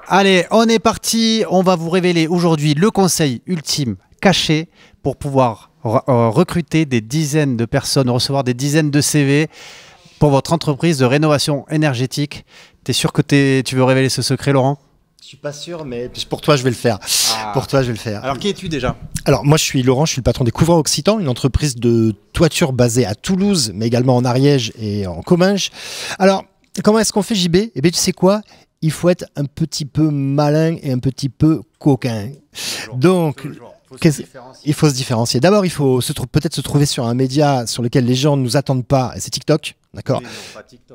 Allez, on est parti. On va vous révéler aujourd'hui le conseil ultime caché pour pouvoir recruter des dizaines de personnes, recevoir des dizaines de CV pour votre entreprise de rénovation énergétique. T'es sûr que tu veux révéler ce secret, Laurent? Je suis pas sûr, mais pour toi, je vais le faire. Pour toi, je vais le faire. Alors, qui es-tu déjà? Alors, moi, je suis Laurent, je suis le patron des Couvreurs Occitans, une entreprise de toiture basée à Toulouse, mais également en Ariège et en Comminges. Alors, comment est-ce qu'on fait, JB? Eh bien, tu sais quoi? Il faut être un petit peu malin et un petit peu coquin. Donc, il faut se différencier. D'abord, il faut peut-être se trouver sur un média sur lequel les gens ne nous attendent pas, et c'est TikTok. D'accord.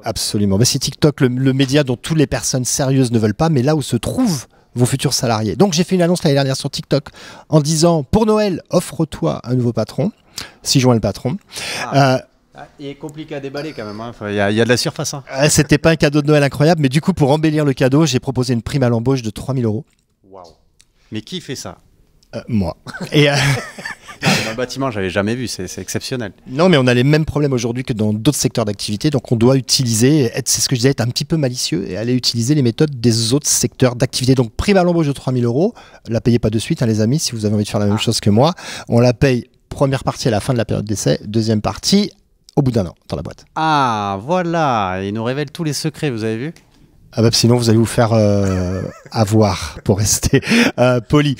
Absolument. Mais c'est TikTok, le média dont toutes les personnes sérieuses ne veulent pas, mais là où se trouvent vos futurs salariés. Donc j'ai fait une annonce l'année dernière sur TikTok en disant pour Noël, offre-toi un nouveau patron, si joint le patron. Il est compliqué à déballer quand même. Hein. Il y a de la surface. Hein. C'était pas un cadeau de Noël incroyable, mais du coup pour embellir le cadeau, j'ai proposé une prime à l'embauche de 3 000 €. Waouh. Mais qui fait ça? Moi. Et dans le bâtiment, j'avais jamais vu, c'est exceptionnel. Non, mais on a les mêmes problèmes aujourd'hui que dans d'autres secteurs d'activité, donc on doit utiliser, c'est ce que je disais, être un petit peu malicieux et aller utiliser les méthodes des autres secteurs d'activité. Donc prime à l'embauche de 3 000 €, la payez pas de suite, hein, les amis, si vous avez envie de faire la même chose que moi. On la paye première partie à la fin de la période d'essai, deuxième partie au bout d'un an dans la boîte. Ah, voilà, il nous révèle tous les secrets, vous avez vu? Ah bah sinon vous allez vous faire avoir pour rester poli.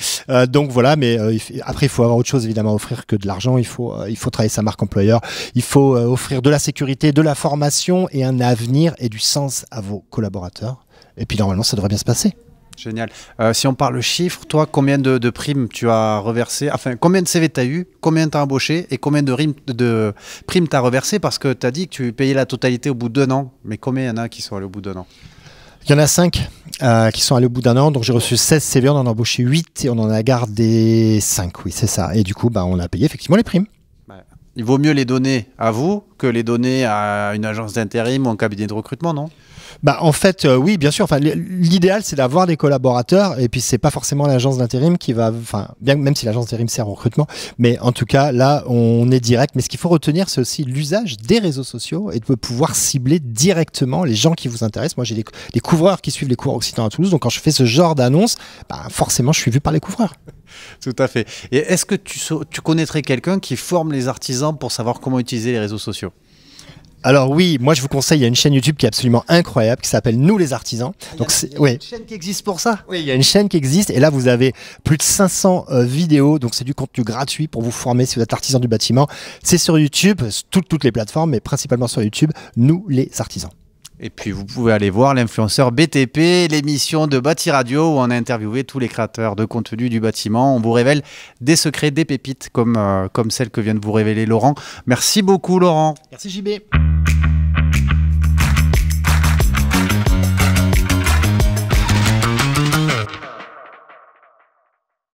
Donc voilà, mais après il faut avoir autre chose évidemment à offrir que de l'argent. Il faut travailler sa marque employeur. Il faut offrir de la sécurité, de la formation et un avenir et du sens à vos collaborateurs. Et puis normalement ça devrait bien se passer. Génial. Si on parle chiffres, toi, combien de primes tu as reversé? Enfin, combien de CV tu as eu? Combien tu as embauché? Et combien de primes tu as reversé? Parce que tu as dit que tu payais la totalité au bout d'1 an. Mais combien il y en a qui sont allés au bout d'1 an? Il y en a 5 qui sont allés au bout d'un an. Donc j'ai reçu 16 CV, on en a embauché 8 et on en a gardé 5. Oui, c'est ça. Et du coup, on a payé effectivement les primes. Il vaut mieux les donner à vous que les donner à une agence d'intérim ou un cabinet de recrutement, non? En fait, oui, bien sûr. Enfin, l'idéal, c'est d'avoir des collaborateurs. Et puis, c'est pas forcément l'agence d'intérim qui va... Enfin, bien même si l'agence d'intérim sert au recrutement. Mais en tout cas, là, on est direct. Mais ce qu'il faut retenir, c'est aussi l'usage des réseaux sociaux et de pouvoir cibler directement les gens qui vous intéressent. Moi, j'ai des couvreurs qui suivent les Couvreurs Occitans à Toulouse. Donc, quand je fais ce genre d'annonce, forcément, je suis vu par les couvreurs. Tout à fait. Et est-ce que tu connaîtrais quelqu'un qui forme les artisans pour savoir comment utiliser les réseaux sociaux? Alors oui, moi je vous conseille, il y a une chaîne YouTube qui est absolument incroyable, qui s'appelle Nous les Artisans. Donc il y a une chaîne qui existe pour ça? Oui, il y a une chaîne qui existe et là vous avez plus de 500 vidéos, donc c'est du contenu gratuit pour vous former si vous êtes artisan du bâtiment. C'est sur YouTube, toutes les plateformes, mais principalement sur YouTube, Nous les Artisans. Et puis vous pouvez aller voir l'influenceur BTP, l'émission de Bâti Radio où on a interviewé tous les créateurs de contenu du bâtiment. On vous révèle des secrets, des pépites comme celle que vient de vous révéler Laurent. Merci beaucoup Laurent. Merci JB.